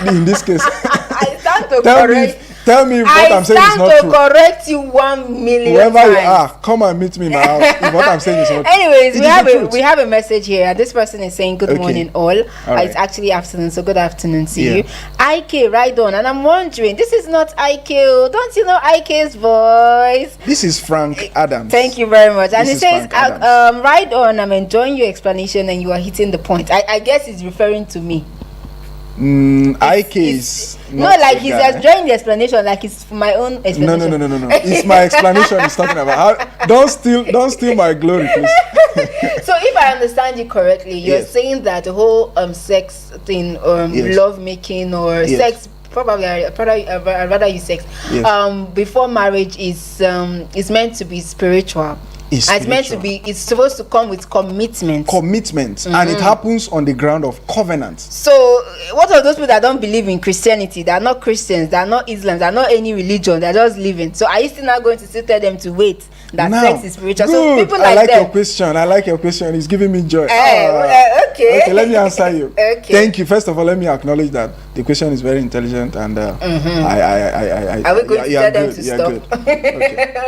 In this case, I stand to correct. Tell me if what I'm saying is not true. I stand to correct you 1 million Whoever times. you are, come and meet me in my house if what I'm saying is not true. Anyways, we have a message here. This person is saying good morning all. Right. It's actually afternoon, so good afternoon to you. IK, right on. And I'm wondering, this is not IK. Don't you know IK's voice? This is Frank Adams. Thank you very much. And it says, right on, I'm enjoying your explanation and you are hitting the point. I guess it's referring to me. IK is not like he's enjoying the explanation, like it's my own explanation. No. It's my explanation he's talking about. Don't steal my glory, please. So if I understand you correctly, you're saying that the whole sex thing, love making or sex, probably I'd rather use sex. Before marriage is meant to be spiritual. It's meant to be. It's supposed to come with commitment. And it happens on the ground of covenant. So, what are those people that don't believe in Christianity? They are not Christians. They are not Islam. They are not any religion. They are just living. So, are you still not going to still tell them to wait that sex is spiritual? Good. So, people like I like them. your question. It's giving me joy. Okay. Okay, let me answer you. Okay. Thank you. First of all, let me acknowledge that the question is very intelligent, and are we going to tell them to stop?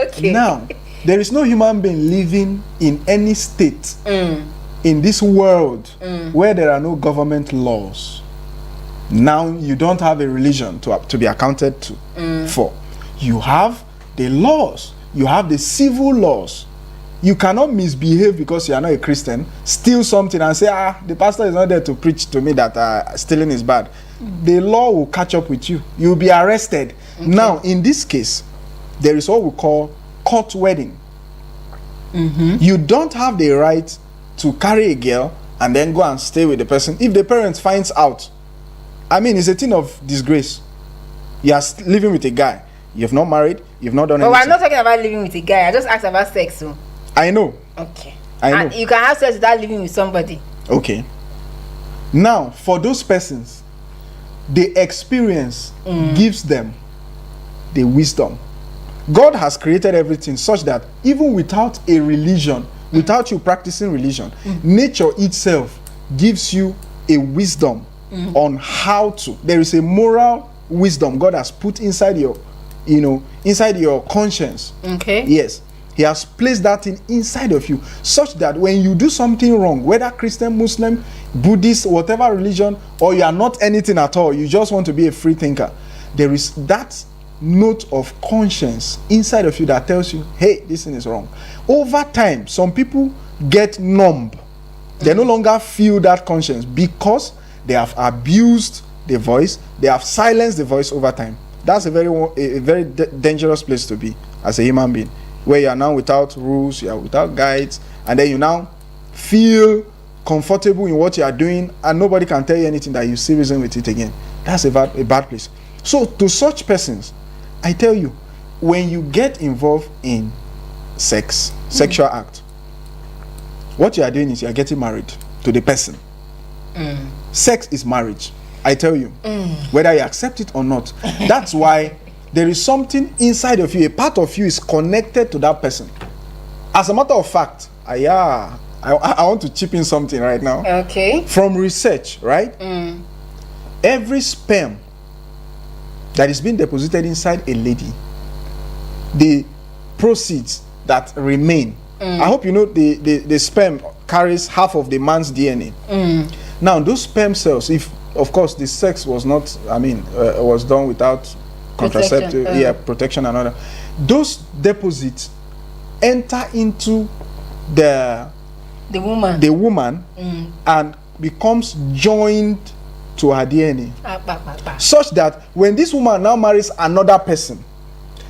Okay. Now, there is no human being living in any state in this world where there are no government laws. Now you don't have a religion to be accounted to for. You have the laws. You have the civil laws. You cannot misbehave because you are not a Christian, steal something and say, the pastor is not there to preach to me that stealing is bad. The law will catch up with you. You'll be arrested. Okay. Now, in this case, there is what we call court wedding. You don't have the right to carry a girl and then go and stay with the person. If the parent finds out, it's a thing of disgrace. You are living with a guy. You've not married. You've not done anything. But we're not talking about living with a guy. I just asked about sex. So. I know. Okay. I know. And you can have sex without living with somebody. Okay. Now, for those persons, the experience gives them the wisdom. God has created everything such that even without a religion, without you practicing religion, nature itself gives you a wisdom on how to. There is a moral wisdom God has put inside your, inside your conscience. Okay. Yes. He has placed that inside of you such that when you do something wrong, whether Christian, Muslim, Buddhist, whatever religion, or you are not anything at all, you just want to be a free thinker, there is that note of conscience inside of you that tells you, hey, this thing is wrong. Over time, some people get numb. They no longer feel that conscience because they have abused the voice, they have silenced the voice over time. That's a very dangerous place to be as a human being, where you are now without rules, you are without guides, and then you now feel comfortable in what you are doing, and nobody can tell you anything that you see reason with it again. That's a bad place. So to such persons, I tell you, when you get involved in sexual act, what you are doing is you are getting married to the person. Sex is marriage, I tell you, whether you accept it or not. That's why there is something inside of you, a part of you is connected to that person. As a matter of fact, I want to chip in something right now. Okay. From research, right? Every sperm that is being deposited inside a lady, the proceeds that remain, I hope you know the sperm carries half of the man's DNA. Now, those sperm cells, if of course the sex was not, was done without contraceptive, protection and all that, those deposits enter into the woman and becomes joined to her DNA, such that when this woman now marries another person,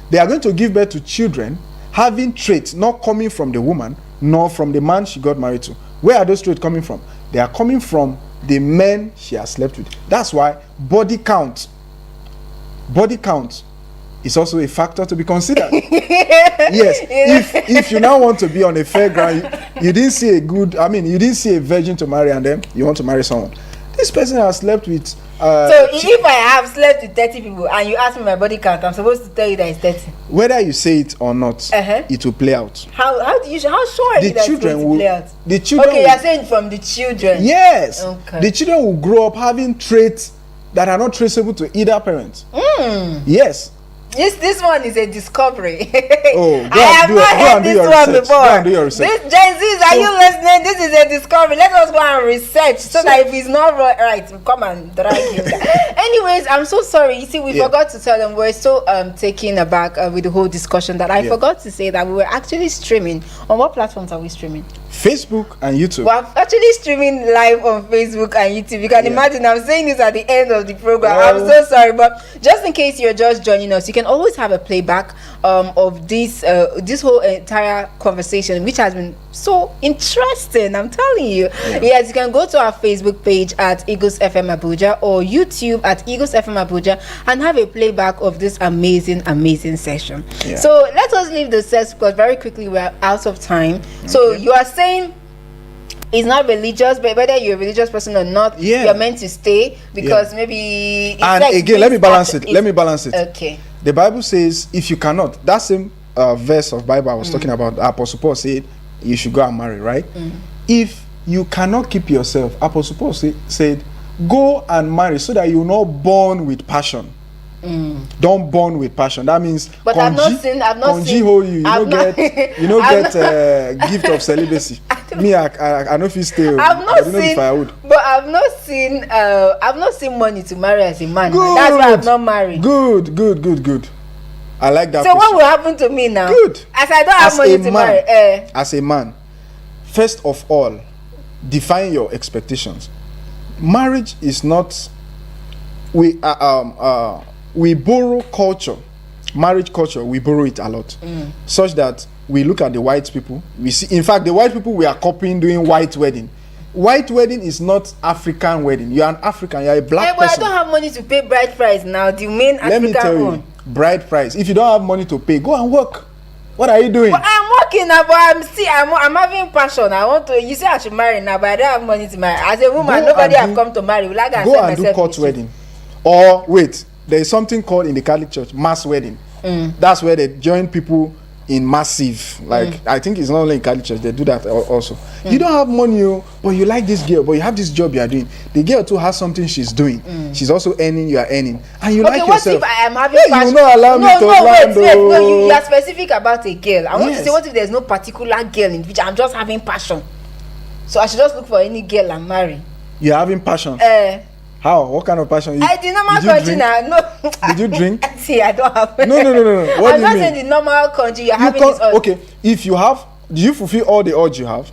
they are going to give birth to children having traits not coming from the woman nor from the man she got married to. Where are those traits coming from? They are coming from the men she has slept with. That's why body count is also a factor to be considered. Yes, if you now want to be on a fair ground, you didn't see you didn't see a virgin to marry, and then you want to marry someone. This person has slept with. So if I have slept with 30 people and you ask me my body count, I'm supposed to tell you that it's 30. Whether you say it or not, it will play out. How sure are you that it's going to play out? The children. Okay, you're saying from the children. Yes. Okay. The children will grow up having traits that are not traceable to either parent. Yes. This one is a discovery. Oh, I have not heard this one before. Go and do your research. This Gen Zs, are you listening? This is a discovery. Let us go and research so that if it's not right, we'll come and drag you. Anyways, I'm so sorry. You see, we forgot to tell them, we're so taken aback with the whole discussion that I forgot to say that we were actually streaming. On what platforms are we streaming? Facebook and YouTube. We're actually streaming live on Facebook and YouTube. You can imagine, I'm saying this at the end of the program. I'm so sorry, but just in case you're just joining us, you can always have a playback of this whole entire conversation, which has been so interesting. I'm telling you. Yes, you can go to our Facebook page at Eagles FM Abuja or YouTube at Eagles FM Abuja and have a playback of this amazing session. So let us leave the sex because very quickly we're out of time. So you are saying it's not religious, but whether you're a religious person or not, you're meant to stay because maybe. And again, let me balance it. Okay. The Bible says, if you cannot, that same verse of Bible I was talking about, Apostle Paul said, you should go and marry, right? If you cannot keep yourself, Apostle Paul said, go and marry so that you're not born with passion. Don't born with passion. That means but I've not seen you don't get gift of celibacy. Me, I know if you stay. I've not seen money to marry as a man. That's why I've not married. Good. I like that. So what will happen to me now? Good. As I don't have money to marry. As a man, first of all, define your expectations. Marriage is not. We borrow culture, marriage culture. We borrow it a lot, such that we look at the white people. We see, in fact, the white people we are copying doing white wedding. White wedding is not African wedding. You are an African. You are a black person. I don't have money to pay bride price now. The main African one. Let me tell you, bride price. If you don't have money to pay, go and work. What are you doing? But I'm working now, but I'm having passion. I want to. You say I should marry now, but I don't have money to marry. As a woman, nobody have come to marry. Will I go and do court wedding, or wait. There is something called in the Catholic Church mass wedding. That's where they join people in massive. Like I think it's not only in Catholic Church, they do that also. You don't have money, but you like this girl, but you have this job you are doing. The girl too has something she's doing. She's also earning, you are earning, and you like yourself. What if I am having passion? You will not allow me to land. No, you are specific about a girl. I want to say, what if there's no particular girl in which I'm just having passion? So I should just look for any girl and marry. You're having passion. How? What kind of passion? I did normal country now. No. Did you drink? See, I don't have. No. What I'm do you not mean? saying the normal country. You're having this. Okay, if you have, do you fulfill all the urge you have?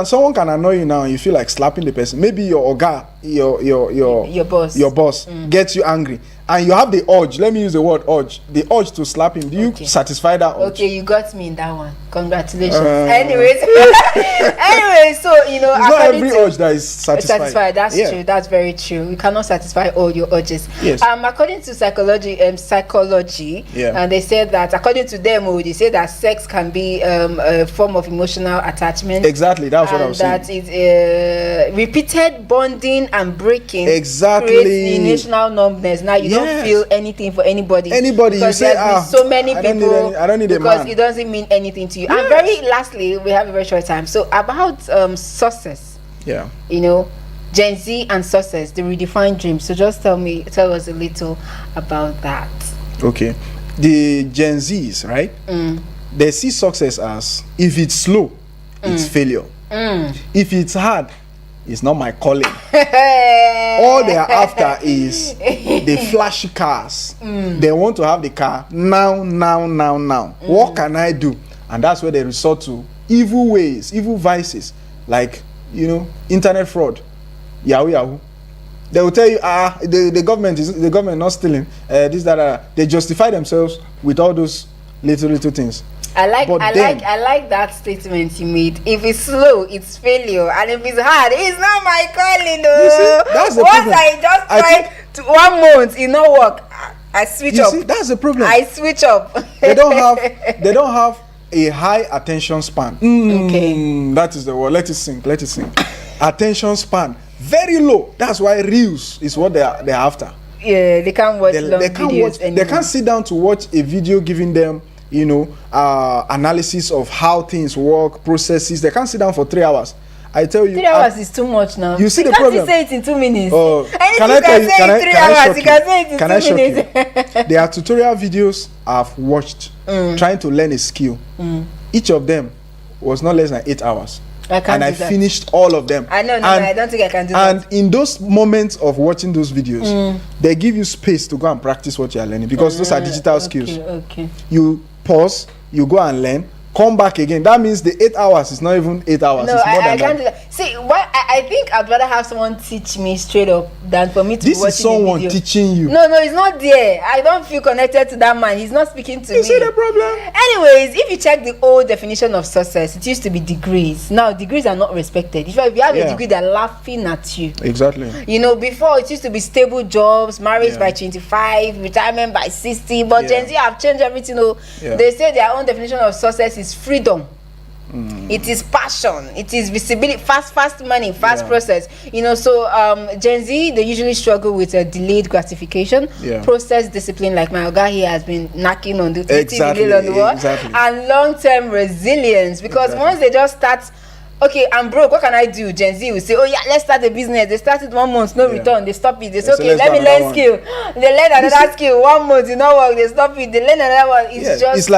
Someone can annoy you now and you feel like slapping the person. Maybe your oga, your boss gets you angry, and you have the urge, let me use the word urge, the urge to slap him, do you satisfy that urge? Okay, you got me in that one. Congratulations. Anyways, so you know, it's not every urge that is satisfied. That's true. That's very true. You cannot satisfy all your urges. Yes. According to psychology, and they said that according to them, they say that sex can be a form of emotional attachment. Exactly, that's what I was saying. That is repeated bonding and breaking. Exactly. Creates emotional numbness. Now you don't feel anything for anybody. You say, so many people. I don't need a because man. it doesn't mean anything to you. And very lastly, we have a very short time. So about success. Yeah. You know, Gen Z and success, the redefined dream. So just tell us a little about that. Okay. The Gen Zs, right? They see success as, if it's slow, it's failure. If it's hard, it's not my calling. All they are after is the flashy cars. They want to have the car now. What can I do? And that's where they resort to evil ways, evil vices, like, you know, internet fraud, yahoo. They will tell you, the government not stealing, this, that. They justify themselves with all those little things. I like that statement you made. If it's slow, it's failure, and if it's hard, it's not my calling. You see, that's the problem. I just tried to 1 month, it not work. I switch up. You see, that's the problem. I switch up. They don't have a high attention span. Okay. That is the word. Let it sink. Attention span very low. That's why reels is what they're after. Yeah, they can't watch long videos anymore. They can't sit down to watch a video giving them, you know, analysis of how things work, processes. They can't sit down for 3 hours. I tell you, 3 hours is too much now. You see the problem. problem. You can't say it in 2 minutes. Can I tell you? Can I shock you? There are tutorial videos I've watched trying to learn a skill. Each of them was not less than 8 hours. I finished all of them. I know, I don't think I can do that. And in those moments of watching those videos, they give you space to go and practice what you are learning, because those are digital skills. Okay. You pause, you go and learn, come back again. That means the 8 hours is not even 8 hours. No, it's more I than can't do that. See, I think I'd rather have someone teach me straight up than for me to watch this is someone teaching you. No, it's not there. I don't feel connected to that man. He's not speaking to me. You see the problem? Anyways, if you check the old definition of success, it used to be degrees. Now degrees are not respected. If you have a degree, they're laughing at you. Exactly. You know, before it used to be stable jobs, marriage by 25, retirement by 60. But Gen Z have changed everything. They say their own definition of success is freedom. It is passion, it is visibility, fast money, fast process. You know, so Gen Z, they usually struggle with a delayed gratification, process discipline, like my guy here has been knocking on the wall, and long-term resilience, because once they just start, okay, I'm broke, what can I do? Gen Z will say, oh yeah, let's start a business. They started 1 month, no return, they stop it. They say, okay, let me learn skill. They learn another skill, 1 month, it not work, they stop it. They learn another one. It's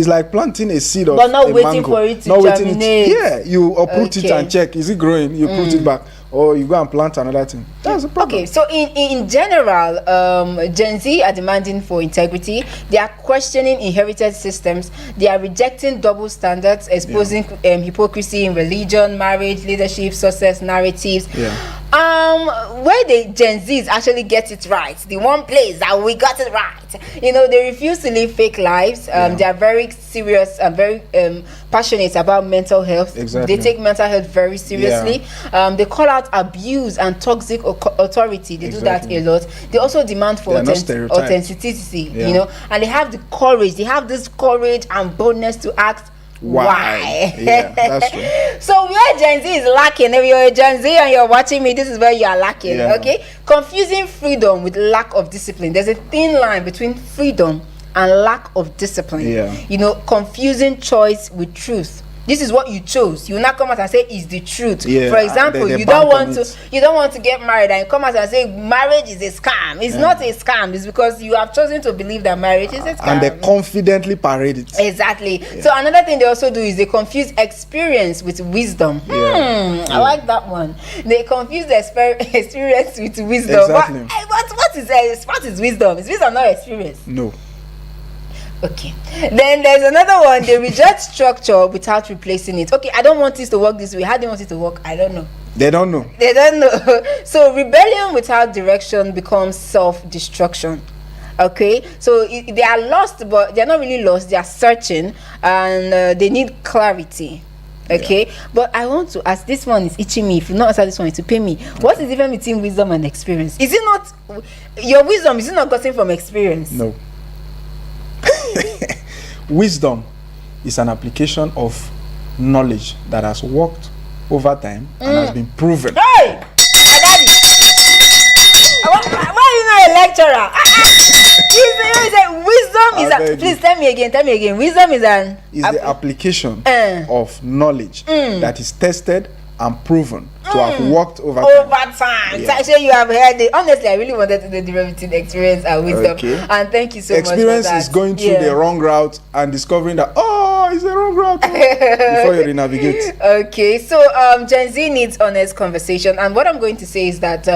like planting a seed of but not a waiting mango. for it to germinate. You uproot it and check, is it growing? You put it back, or you go and plant another thing. That's the problem. Okay, so in general, Gen Z are demanding for integrity. They are questioning inherited systems. They are rejecting double standards, exposing hypocrisy in religion, marriage, leadership, success narratives. Where the Gen Zs actually get it right, the one place that we got it right, you know, they refuse to live fake lives. They are very serious and very passionate about mental health. They take mental health very seriously. They call out abuse and toxic authority. They do that a lot. They also demand for authenticity, you know, and they have the courage. They have this courage and boldness to ask why. That's true. So where Gen Z is lacking, if you're a Gen Z and you're watching me, this is where you are lacking. Okay, confusing freedom with lack of discipline. There's a thin line between freedom and lack of discipline. You know, confusing choice with truth. This is what you chose. You will not come out and say it's the truth. For example, you don't want to get married and you come out and say marriage is a scam. It's not a scam. It's because you have chosen to believe that marriage is a scam. And they confidently parade it. Exactly. So another thing they also do is they confuse experience with wisdom. I like that one. They confuse the experience with wisdom. Exactly. What is wisdom? Is wisdom not experience? No. Okay, then there's another one. They reject structure without replacing it. Okay, I don't want this to work this way. How do you want it to work? I don't know. They don't know. They don't know. So rebellion without direction becomes self-destruction. Okay, so they are lost, but they're not really lost. They are searching, and they need clarity. Okay, but I want to ask, this one is itching me. If you not answer this one, to pay me. What is the difference between wisdom and experience? Is it not your wisdom? Is it not gotten from experience? No. Wisdom is an application of knowledge that has worked over time and has been proven. Hey, my daddy, why are you not a lecturer? Wisdom is please tell me again. Wisdom is the application of knowledge that is tested and proven to have worked over time. Yeah. So you have heard it. Honestly, I really wanted to do derivative experience and wisdom. Okay. And thank you so experience much for that. Is going through the wrong route and discovering that it's the wrong route before you renavigate. Okay, so Gen Z needs honest conversation, and what I'm going to say is that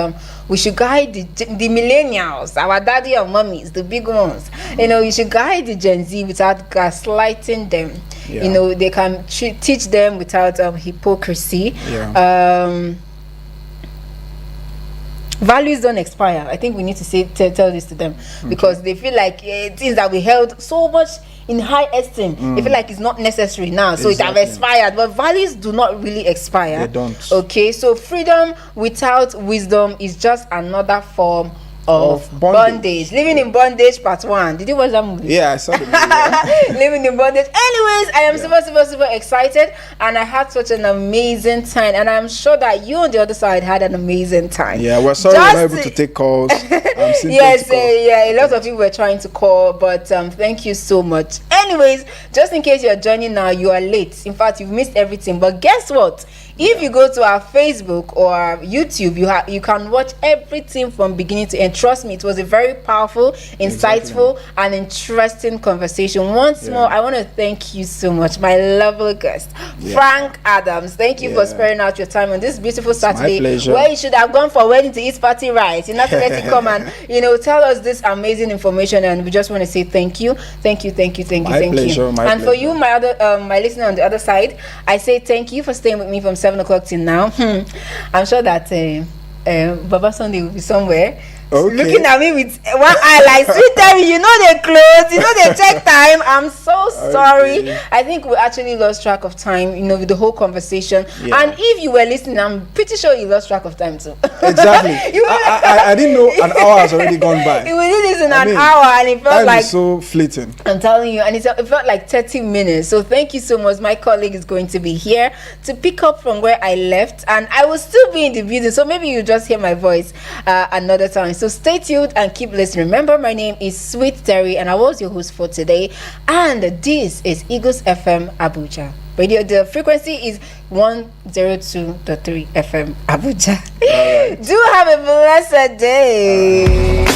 we should guide the millennials, our daddy and mummies, the big ones. You should guide the Gen Z without gaslighting them. Yeah. They can teach them without hypocrisy. Values don't expire. I think we need to tell this to them, because they feel like things that we held so much in high esteem, they feel like it's not necessary now, so it have expired. But values do not really expire. They don't. Okay, so freedom without wisdom is just another form of bondage. Living in Bondage Part 1. Did you watch that movie? Yeah, I saw the movie. Living in Bondage. Anyways, I am super excited, and I had such an amazing time, and I'm sure that you on the other side had an amazing time. Yeah, we're sorry we're not able to take calls. Yes, a lot of people were trying to call, but thank you so much. Anyways, just in case you're joining now, you are late. In fact, you've missed everything. But guess what? If you go to our Facebook or our YouTube, you can watch everything from beginning to end. Trust me, it was a very powerful, insightful, and interesting conversation. Once more, I want to thank you so much, my lovely guest, Frank Adams. Thank you for sparing out your time on this beautiful Saturday, my pleasure. Where you should have gone for wedding to eat party rice. You're not supposed to come and tell us this amazing information, and we just want to say thank you. My pleasure. And for you, my listener on the other side, I say thank you for staying with me from 7 o'clock till now. I'm sure that Baba Sunday will be somewhere looking at me with one eye like, sweet Terry, they close, they check time. I'm so sorry. I think we actually lost track of time, with the whole conversation. And if you were listening, I'm pretty sure you lost track of time too. Exactly. I didn't know an hour has already gone by. We did this in an hour, and it felt time like is so fleeting. I'm telling you, and it felt like 30 minutes. So thank you so much. My colleague is going to be here to pick up from where I left, and I will still be in the building. So maybe you just hear my voice another time. So stay tuned and keep listening. Remember, my name is Sweet Terry, and I was your host for today. And this is Eagles FM Abuja. Radio, the frequency is 102.3 FM Abuja. Do have a blessed day.